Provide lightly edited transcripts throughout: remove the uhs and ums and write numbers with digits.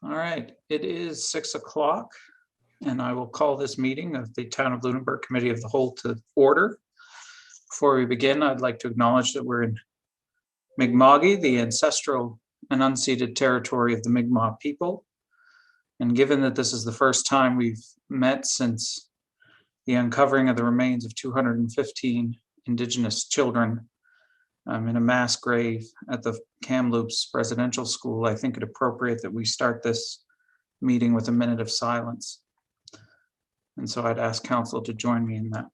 All right, it is 6 o'clock, and I will call this meeting of the Town of Lunenburg Committee of the Whole to order. Before we begin, I'd like to acknowledge that we're in Mi'kma'ki, the ancestral and unceded territory of the Mi'kmaq people. And given that this is the first time we've met since the uncovering of the remains of 215 Indigenous children in a mass grave at the Kamloops Residential School, I think it appropriate that we start this meeting with a minute of silence. And so I'd ask council to join me in that.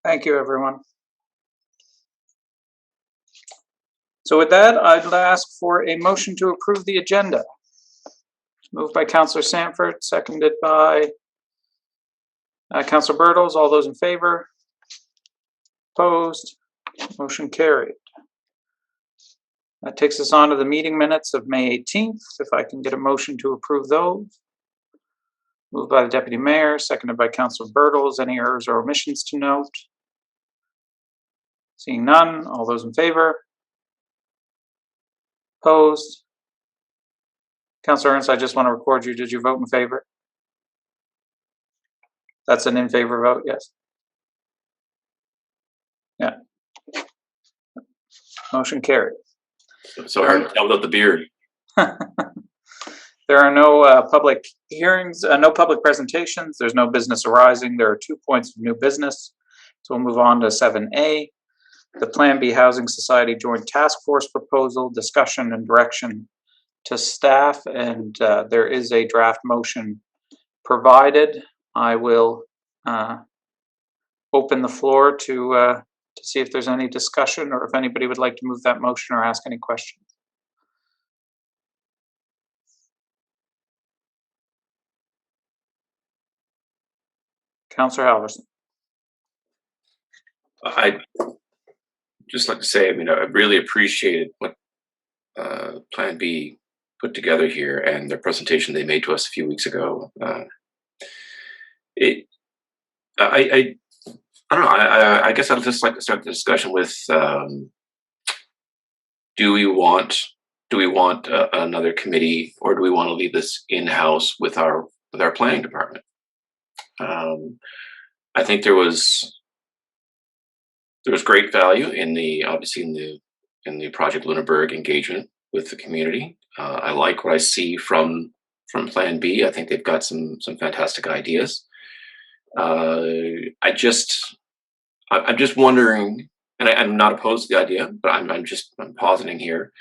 Thank you, everyone. So with that, I'd ask for a motion to approve the agenda. Moved by Councillor Sanford, seconded by Councillor Bertels. All those in favor? Opposed? Motion carried. That takes us on to the meeting minutes of May 18th. If I can get a motion to approve those. Moved by the Deputy Mayor, seconded by Councillor Bertels. Any errors or omissions to note? Seeing none, all those in favor? Opposed? Councillor Ernst, I just want to record you. Did you vote in favor? That's an in favor vote, yes. Yeah. Motion carried. So hard to tell without the beard. There are no public hearings, no public presentations. There's no business arising. There are 2 points of new business. So we'll move on to 7A, the Plan B Housing Society Joint Task Force proposal, discussion and direction to staff. And there is a draft motion provided. I will open the floor to see if there's any discussion or if anybody would like to move that motion or ask any questions. Councillor Halverson. I'd just like to say, I really appreciated what Plan B put together here and their presentation they made to us a few weeks ago. I don't know. I guess I'd just like to start the discussion with: do we want another committee, or do we want to leave this in house with our planning department? I think there was great value in the Project Lunenburg engagement with the community. I like what I see from Plan B. I think they've got some fantastic ideas. I'm just wondering, and I'm not opposed to the idea, but I'm positing here: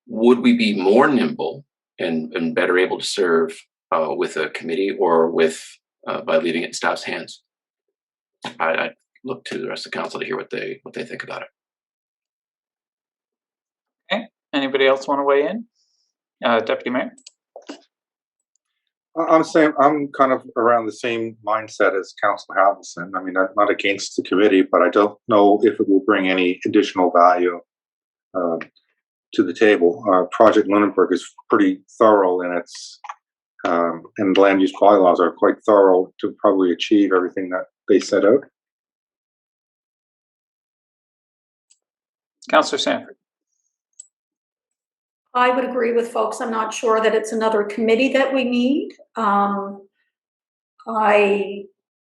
would we be more nimble and better able to serve with a committee or by leaving it in staff's hands? I'd look to the rest of the council to hear what they think about it. Okay. Anybody else want to weigh in? Deputy Mayor. I'm kind of around the same mindset as Councillor Halverson. I'm not against the committee, but I don't know if it will bring any additional value to the table. Project Lunenburg is pretty thorough in its and land use bylaws are quite thorough to probably achieve everything that they set out. Councillor Sanford. I would agree with folks. I'm not sure that it's another committee that we need. I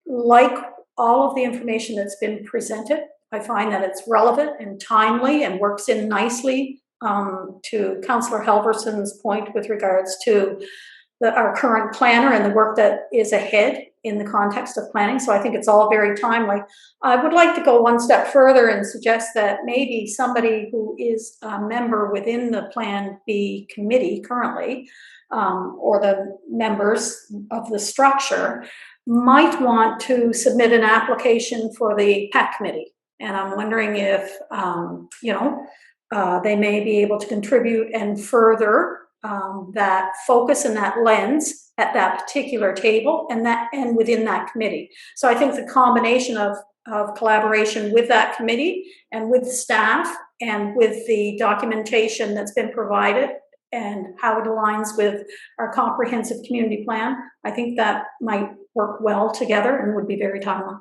like all of the information that's been presented. I find that it's relevant and timely and works in nicely to Councillor Halverson's point with regards to our current planner and the work that is ahead in the context of planning. So I think it's all very timely. I would like to go one step further and suggest that maybe somebody who is a member within the Plan B committee currently, or the members of the structure, might want to submit an application for the PAC committee. And I'm wondering if, they may be able to contribute and further that focus and that lens at that particular table and within that committee. So I think the combination of collaboration with that committee and with staff and with the documentation that's been provided and how it aligns with our comprehensive community plan, I think that might work well together and would be very timely.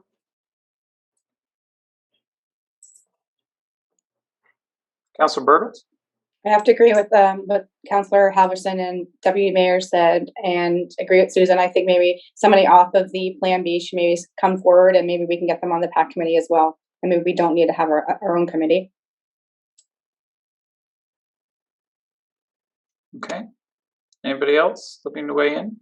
Councillor Burgos? I have to agree with what Councillor Halverson and Deputy Mayor said, and agree with Susan. I think maybe somebody off of the Plan B should maybe come forward, and maybe we can get them on the PAC committee as well. And maybe we don't need to have our own committee. Okay. Anybody else looking to weigh in?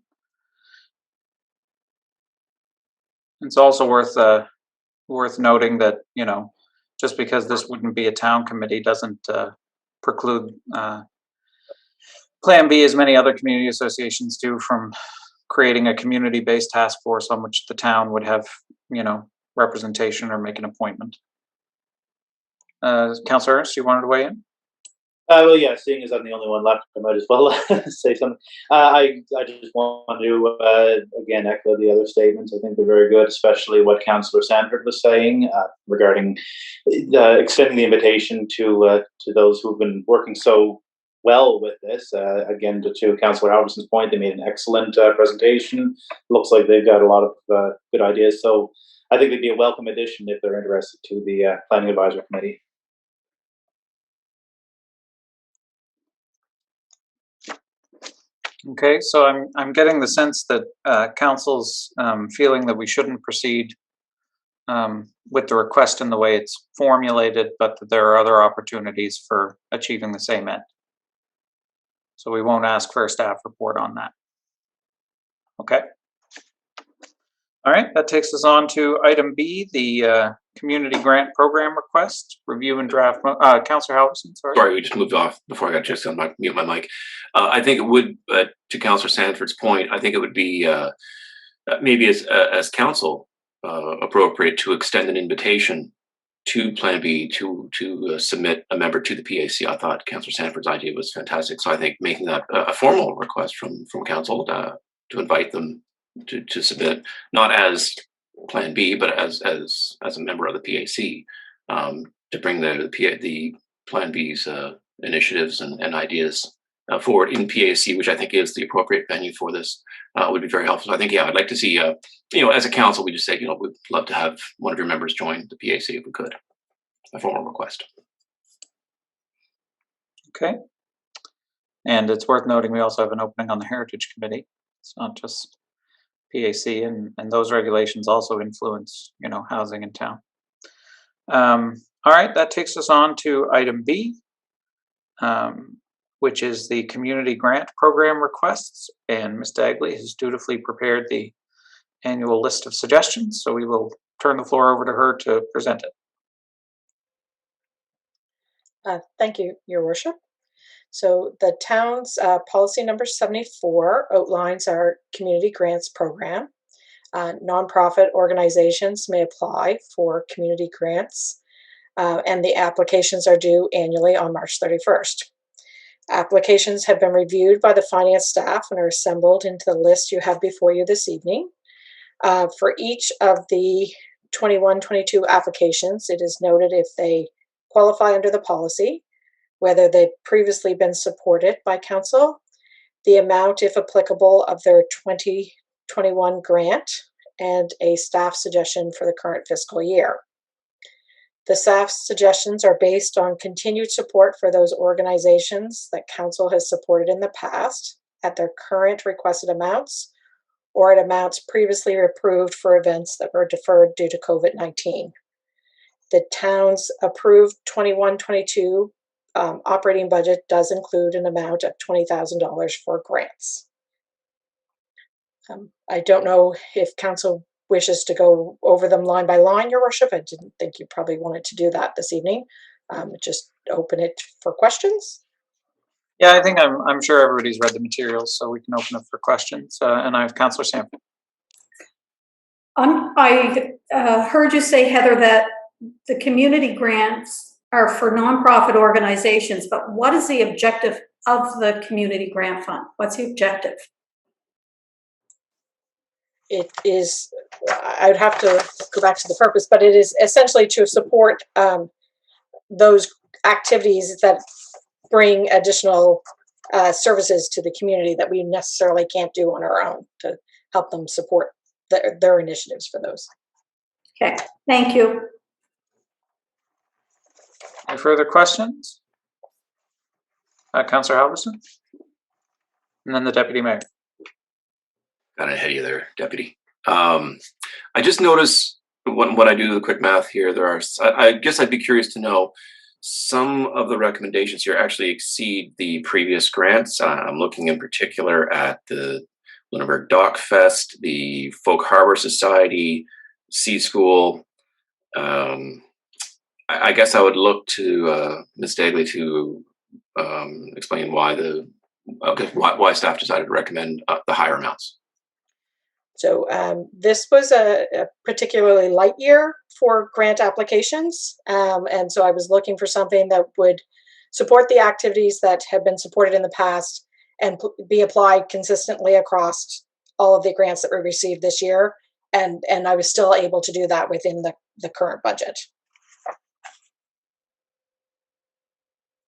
It's also worth noting that, just because this wouldn't be a town committee doesn't preclude Plan B, as many other community associations do, from creating a community-based task force on which the town would have, representation or make an appointment. Councillor Ernst, you wanted to weigh in? Well, yeah, seeing as I'm the only one left, I might as well say something. I just want to, again, echo the other statements. I think they're very good, especially what Councillor Sanford was saying regarding extending the invitation to those who've been working so well with this. Again, to Councillor Halverson's point, they made an excellent presentation. Looks like they've got a lot of good ideas. So I think they'd be a welcome addition if they're interested to the Planning Advisory Committee. Okay, so I'm getting the sense that council's feeling that we shouldn't proceed with the request in the way it's formulated, but that there are other opportunities for achieving the same end. So we won't ask for a staff report on that. Okay. All right, that takes us on to item B, the community grant program request, review and draft. Councillor Halverson, sorry. Sorry, we just moved off before I got just on mute my mic. I think it would, to Councillor Sanford's point, I think it would be maybe as council appropriate to extend an invitation to Plan B to submit a member to the PAC. I thought Councillor Sanford's idea was fantastic. So I think making that a formal request from council to invite them to submit, not as Plan B, but as a member of the PAC, to bring the Plan B's initiatives and ideas forward in PAC, which I think is the appropriate venue for this, would be very helpful. So I think, yeah, I'd like to see, as a council, we just say, we'd love to have one of your members join the PAC if we could. A formal request. Okay. And it's worth noting we also have an opening on the Heritage Committee. It's not just PAC, and those regulations also influence, housing in town. All right, that takes us on to item B, which is the community grant program requests. And Ms. Dagley has dutifully prepared the annual list of suggestions, so we will turn the floor over to her to present it. Thank you, Your Worship. So the town's policy number 74 outlines our community grants program. Nonprofit organizations may apply for community grants, and the applications are due annually on March 31st. Applications have been reviewed by the finance staff and are assembled into the list you have before you this evening. For each of the 21-22 applications, it is noted if they qualify under the policy, whether they've previously been supported by council, the amount, if applicable, of their 2021 grant, and a staff suggestion for the current fiscal year. The staff suggestions are based on continued support for those organizations that council has supported in the past at their current requested amounts or at amounts previously approved for events that were deferred due to COVID-19. The town's approved 21-22 operating budget does include an amount of $20,000 for grants. I don't know if council wishes to go over them line by line, Your Worship. I didn't think you probably wanted to do that this evening. Just open it for questions. Yeah, I think I'm sure everybody's read the materials, so we can open up for questions. And I have Councillor Sanford. I heard you say, Heather, that the community grants are for nonprofit organizations, but what is the objective of the community grant fund? What's the objective? It is, I would have to go back to the purpose, but it is essentially to support those activities that bring additional services to the community that we necessarily can't do on our own, to help them support their initiatives for those. Okay, thank you. Any further questions? Councillor Halverson? And then the Deputy Mayor. Got ahead of you there, Deputy. I just noticed when I do the quick math here, I guess I'd be curious to know, some of the recommendations here actually exceed the previous grants. I'm looking in particular at the Lunenburg Dock Fest, the Folk Harbor Society, Sea School. I guess I would look to Ms. Dagley to explain why why staff decided to recommend the higher amounts. So this was a particularly light year for grant applications. And so I was looking for something that would support the activities that have been supported in the past and be applied consistently across all of the grants that were received this year. And I was still able to do that within the current budget.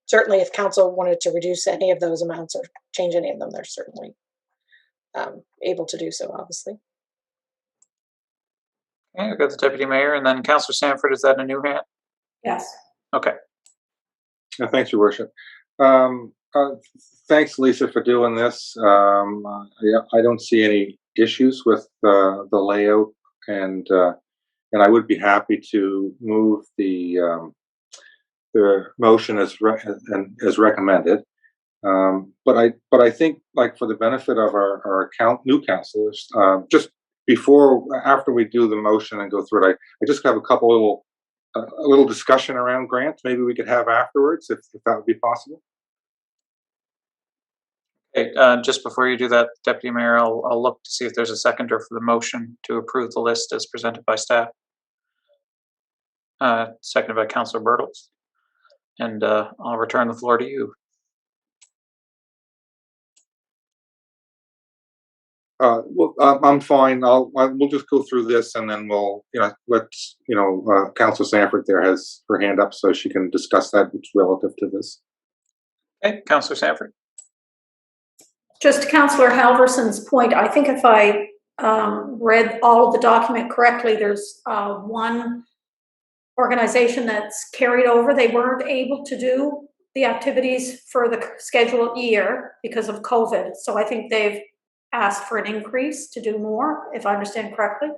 Certainly, if council wanted to reduce any of those amounts or change any of them, they're certainly able to do so, obviously. Okay, I've got the Deputy Mayor, and then Councillor Sanford, is that a new hand? Yes. Okay. Thanks, Your Worship. Thanks, Lisa, for doing this. I don't see any issues with the layout, and I would be happy to move the motion as recommended. But I think, like, for the benefit of our new councillors, just after we do the motion and go through it, I just have a little discussion around grants. Maybe we could have afterwards, if that would be possible. Okay, just before you do that, Deputy Mayor, I'll look to see if there's a seconder for the motion to approve the list as presented by staff. Seconded by Councillor Bertels. And I'll return the floor to you. Well, I'm fine. We'll just go through this, and then we'll, Councillor Sanford there has her hand up, so she can discuss that relative to this. Okay, Councillor Sanford. Just to Councillor Halverson's point, I think if I read all of the document correctly, there's one organization that's carried over. They weren't able to do the activities for the scheduled year because of COVID. So I think they've asked for an increase to do more, if I understand correctly.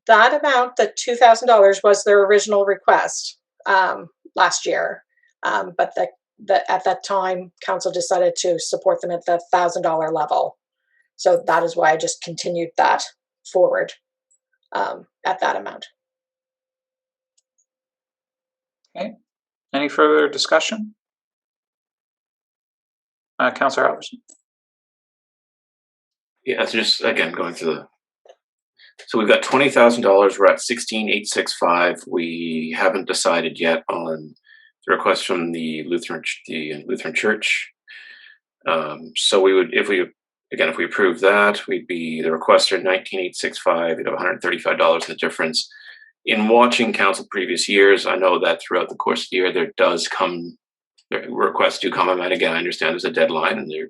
That amount, the $2,000, was their original request last year. But at that time, council decided to support them at the $1,000 level. So that is why I just continued that forward at that amount. Okay. Any further discussion? Councillor Halverson. Yeah, so just again going through so we've got $20,000. We're at $16,865. We haven't decided yet on the request from the Lutheran Church. So we would, if we approve that, we'd be the requester $19,865. We'd have $135 the difference. In watching council previous years, I know that throughout the course of the year, requests do come. And again, I understand there's a deadline, and their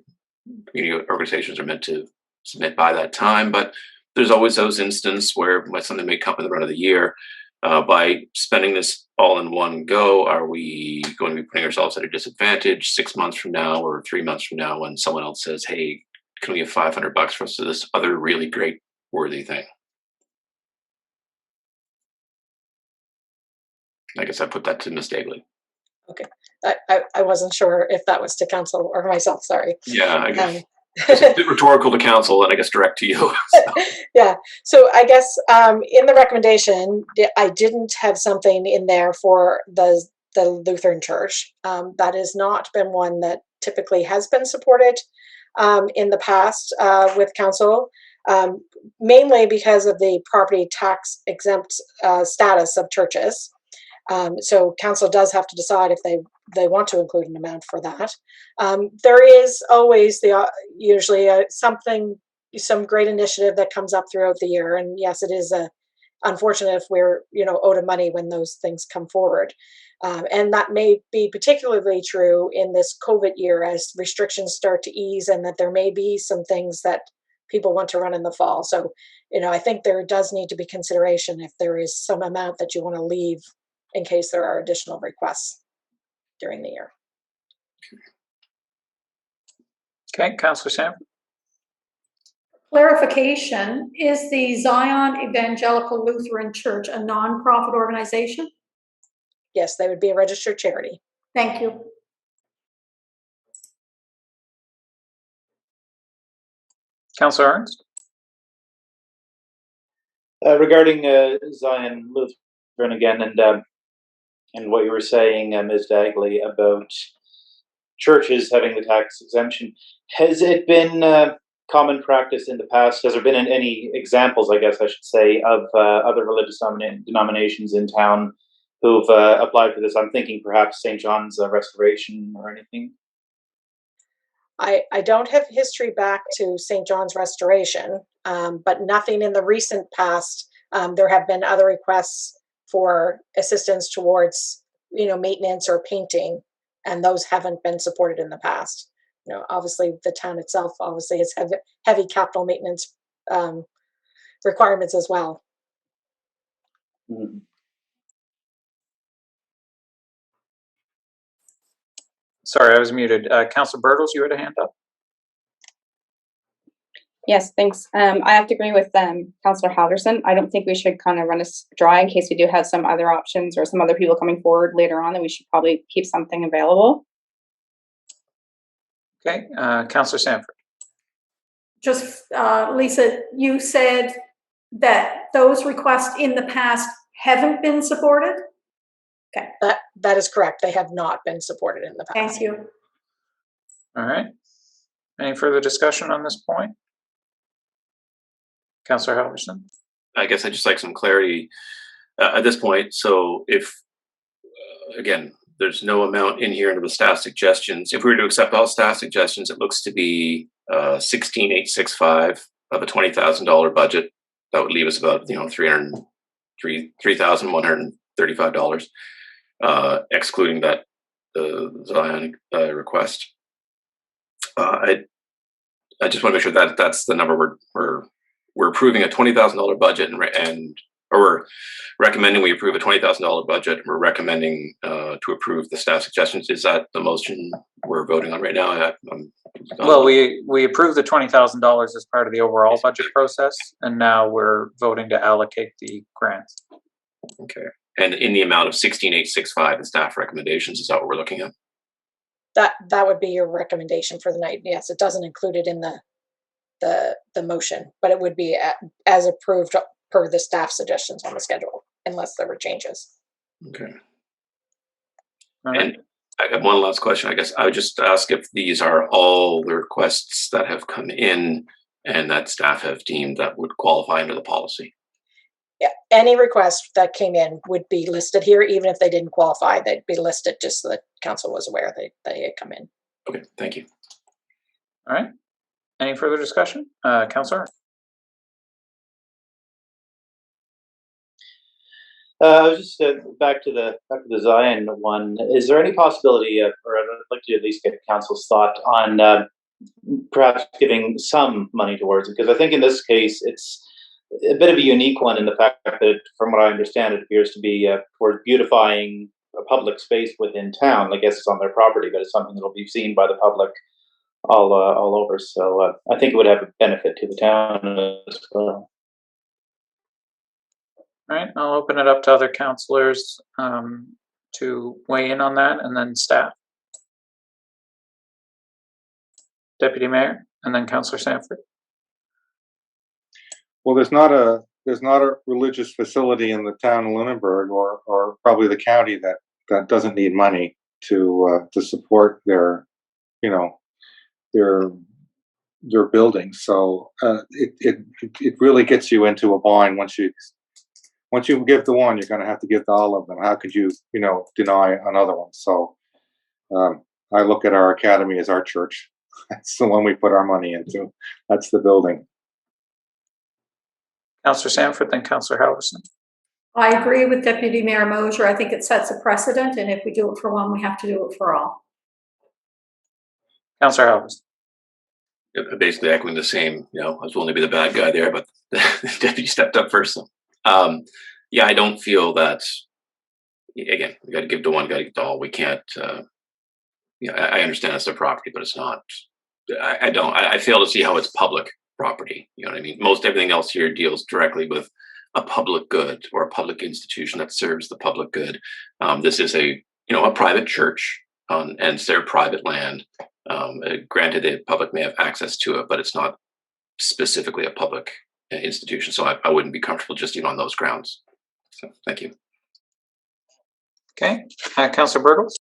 community organizations are meant to submit by that time. But there's always those instances where something may come in the run of the year. By spending this all in one go, are we going to be putting ourselves at a disadvantage 6 months from now or 3 months from now when someone else says, "Hey, can we have $500 for us to this other really great worthy thing?" I guess I put that to Ms. Dagley. I wasn't sure if that was to council or myself, sorry. Yeah, I guess it's a bit rhetorical to council, and I guess direct to you. Yeah, so I guess in the recommendation, I didn't have something in there for the Lutheran Church. That has not been one that typically has been supported in the past with council, mainly because of the property tax exempt status of churches. So council does have to decide if they want to include an amount for that. There is always usually some great initiative that comes up throughout the year, and yes, it is unfortunate if we're owed a money when those things come forward, and that may be particularly true in this COVID year as restrictions start to ease, and that there may be some things that people want to run in the fall. So I think there does need to be consideration if there is some amount that you want to leave in case there are additional requests during the year. Okay, Councillor Sam. Clarification, is the Zion Evangelical Lutheran Church a nonprofit organization? Yes, they would be a registered charity. Thank you. Councillor Ernst. Regarding Zion Lutheran again, and what you were saying, Ms. Dagley, about churches having the tax exemption, has it been common practice in the past? Has there been any examples, I guess I should say, of other religious denominations in town who've applied for this? I'm thinking perhaps St. John's Restoration or anything. I don't have history back to St. John's Restoration, but nothing in the recent past. There have been other requests for assistance towards, maintenance or painting, and those haven't been supported in the past. Obviously the town itself obviously has heavy capital maintenance requirements as well. Mm-hmm. Sorry, I was muted. Councillor Bertels, you had a hand up. Yes, thanks. I have to agree with Councillor Halverson. I don't think we should kind of run us dry in case we do have some other options or some other people coming forward later on, that we should probably keep something available. Okay, Councillor Sanford. Just, Lisa, you said that those requests in the past haven't been supported? Okay. That is correct. They have not been supported in the past. Thank you. All right. Any further discussion on this point? Councillor Halverson. I guess I'd just like some clarity at this point. So if, again, there's no amount in here under the staff suggestions. If we were to accept all staff suggestions, it looks to be 16,865 of a $20,000 budget. That would leave us about $3,135, excluding that the Zion request. I just want to make sure that that's the number we're approving a $20,000 budget or we're recommending we approve a $20,000 budget. And we're recommending to approve the staff suggestions. Is that the motion we're voting on right now? Well, we approved the $20,000 as part of the overall budget process, and now we're voting to allocate the grants. Okay, and in the amount of 16,865, the staff recommendations, is that what we're looking at? That would be your recommendation for the night. Yes, it doesn't include it in the motion, but it would be as approved per the staff suggestions on the schedule, unless there were changes. Okay. All right. And I have one last question. I guess I would just ask if these are all the requests that have come in and that staff have deemed that would qualify under the policy. Yeah, any request that came in would be listed here, even if they didn't qualify, they'd be listed just so that council was aware they had come in. Okay, thank you. All right. Any further discussion? Councillor? I was just back to the Zion one. Is there any possibility, or I'd like to at least get council's thought on perhaps giving some money towards it? Because I think in this case it's a bit of a unique one in the fact that, from what I understand, it appears to be towards beautifying a public space within town. I guess it's on their property, but it's something that will be seen by the public all over. So I think it would have a benefit to the town as well. All right, I'll open it up to other councillors. to weigh in on that, and then staff? Deputy Mayor, and then Councillor Sanford. Well, there's not a religious facility in the town of Lunenburg or probably the county that doesn't need money to support their buildings. So it really gets you into a bind once you give to one, you're going to have to give to all of them. How could you deny another one? So I look at our academy as our church. That's the one we put our money into. That's the building. Councillor Sanford, then Councillor Halverson. I agree with Deputy Mayor Mosier. I think it sets a precedent, and if we do it for one, we have to do it for all. Councillor Halverson. Basically echoing the same, I was willing to be the bad guy there, but the deputy stepped up first. So, yeah, I don't feel that, again, we got to give to one, got to give to all. We can't, I understand it's their property, but it's not, I fail to see how it's public property. You know what I mean? Most everything else here deals directly with a public good or a public institution that serves the public good. This is a private church, and it's their private land. Granted, the public may have access to it, but it's not specifically a public institution. So I wouldn't be comfortable just even on those grounds. So thank you. Okay, Councillor Bergels.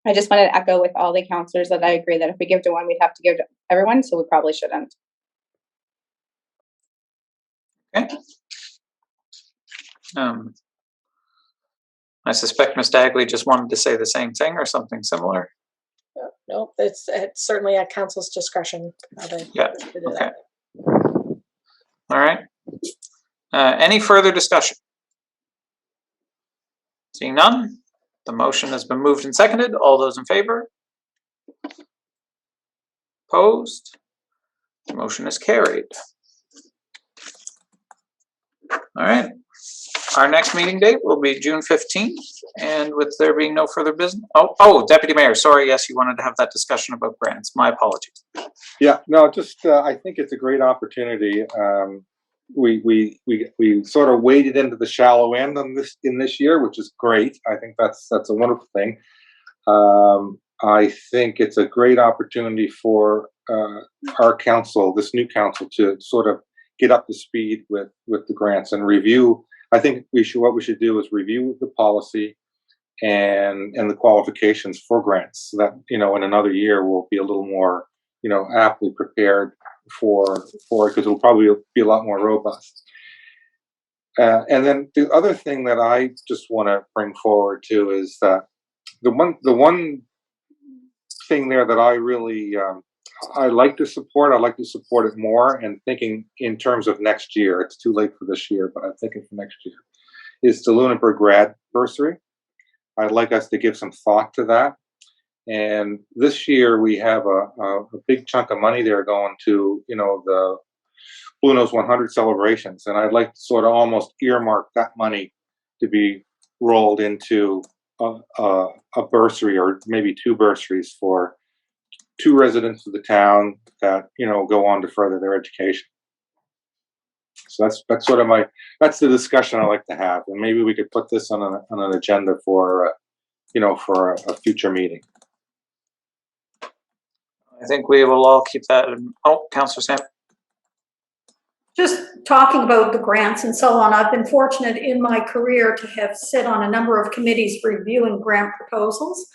I just wanted to echo with all the councillors that I agree that if we give to one, we'd have to give to everyone, so we probably shouldn't. Okay. I suspect Ms. Dagley just wanted to say the same thing or something similar. Nope, it's certainly at council's discretion. Yeah, okay. All right. Any further discussion? Seeing none, the motion has been moved and seconded. All those in favor? Opposed? The motion is carried. All right. Our next meeting date will be June 15th, and with there being no further business. Oh, Deputy Mayor, sorry, yes, you wanted to have that discussion about grants. My apologies. Yeah, no, just I think it's a great opportunity. We sort of waded into the shallow end on this year, which is great. I think that's a wonderful thing. I think it's a great opportunity for our council, this new council, to sort of get up to speed with the grants and review. I think what we should do is review the policy and the qualifications for grants, so that in another year we'll be a little more aptly prepared for it, because it'll probably be a lot more robust. And then the other thing that I just want to bring forward too is that the one thing there that I really I like to support. I'd like to support it more, and thinking in terms of next year. It's too late for this year, but I'm thinking for next year. Is the Lunenburg grad bursary. I'd like us to give some thought to that. And this year we have a big chunk of money there going to the Blue Nose 100 celebrations, and I'd like to sort of almost earmark that money to be rolled into a bursary, or maybe two bursaries for two residents of the town that go on to further their education. So that's sort of that's the discussion I like to have, and maybe we could put this on an agenda for for a future meeting. I think we will all keep that in. Oh, Councillor Sam. Just talking about the grants and so on, I've been fortunate in my career to have sit on a number of committees reviewing grant proposals.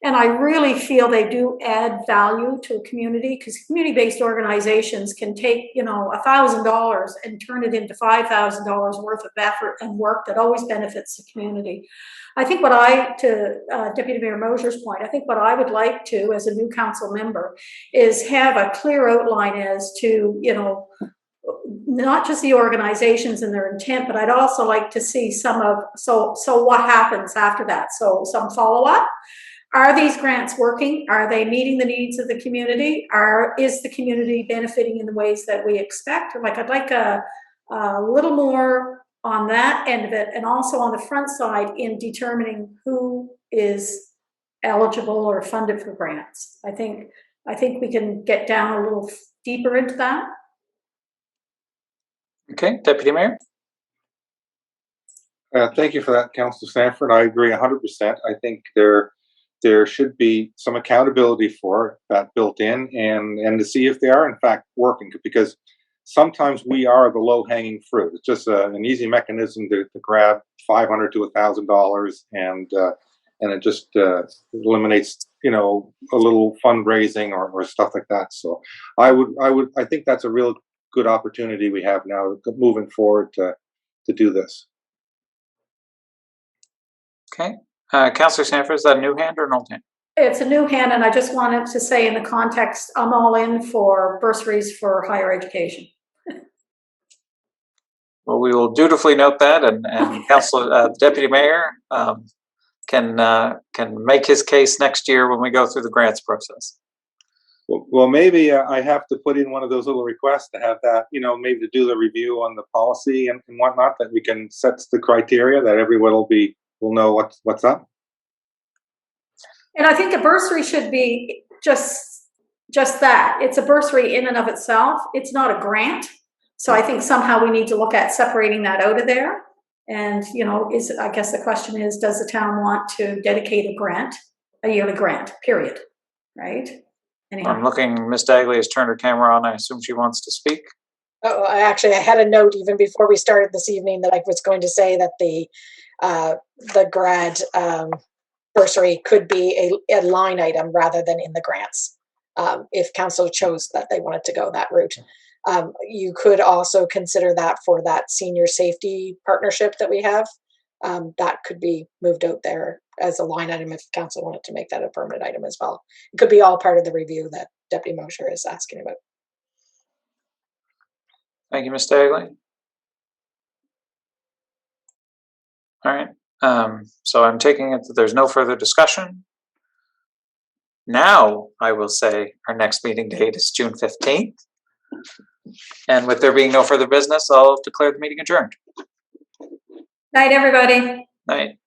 And I really feel they do add value to a community, because community-based organizations can take, $1,000 and turn it into $5,000 worth of effort and work that always benefits the community. I think to Deputy Mayor Mosier's point, I think what I would like to, as a new council member, is have a clear outline as to, not just the organizations and their intent, but I'd also like to see so what happens after that. So some follow-up. Are these grants working? Are they meeting the needs of the community? Is the community benefiting in the ways that we expect? I'd like a little more on that end of it, and also on the front side in determining who is eligible or funded for grants. I think we can get down a little deeper into that. Okay, Deputy Mayor. Thank you for that, Councillor Sanford. I agree 100%. I think there should be some accountability for that built in, and to see if they are in fact working, because sometimes we are the low-hanging fruit. It's just an easy mechanism to grab $500 to $1,000, and it just eliminates, you know, a little fundraising or stuff like that. So I think that's a real good opportunity we have now moving forward to do this. Okay. Councillor Sanford, is that a new hand or an old hand? It's a new hand, and I just wanted to say in the context, I'm all in for bursaries for higher education. Well, we will dutifully note that, and Councillor Deputy Mayor can make his case next year when we go through the grants process. Well, maybe I have to put in one of those little requests to have that, you know, maybe to do the review on the policy and whatnot, that we can set the criteria that everyone will know what's up. And I think a bursary should be just that. It's a bursary in and of itself. It's not a grant. So I think somehow we need to look at separating that out of there. And, you know, I guess the question is, does the town want to dedicate a yearly grant, period, right? Anyhow. I'm looking, Ms. Dagley has turned her camera on. I assume she wants to speak. Oh, I had a note even before we started this evening that I was going to say that the grad bursary could be a line item rather than in the grants, if council chose that they wanted to go that route. You could also consider that for that senior safety partnership that we have. That could be moved out there as a line item if council wanted to make that a permanent item as well. It could be all part of the review that Deputy Mosher is asking about. Thank you, Ms. Dagley. All right. So I'm taking it that there's no further discussion. Now I will say our next meeting date is June 15th. And with there being no further business, I'll declare the meeting adjourned. Night, everybody. Night.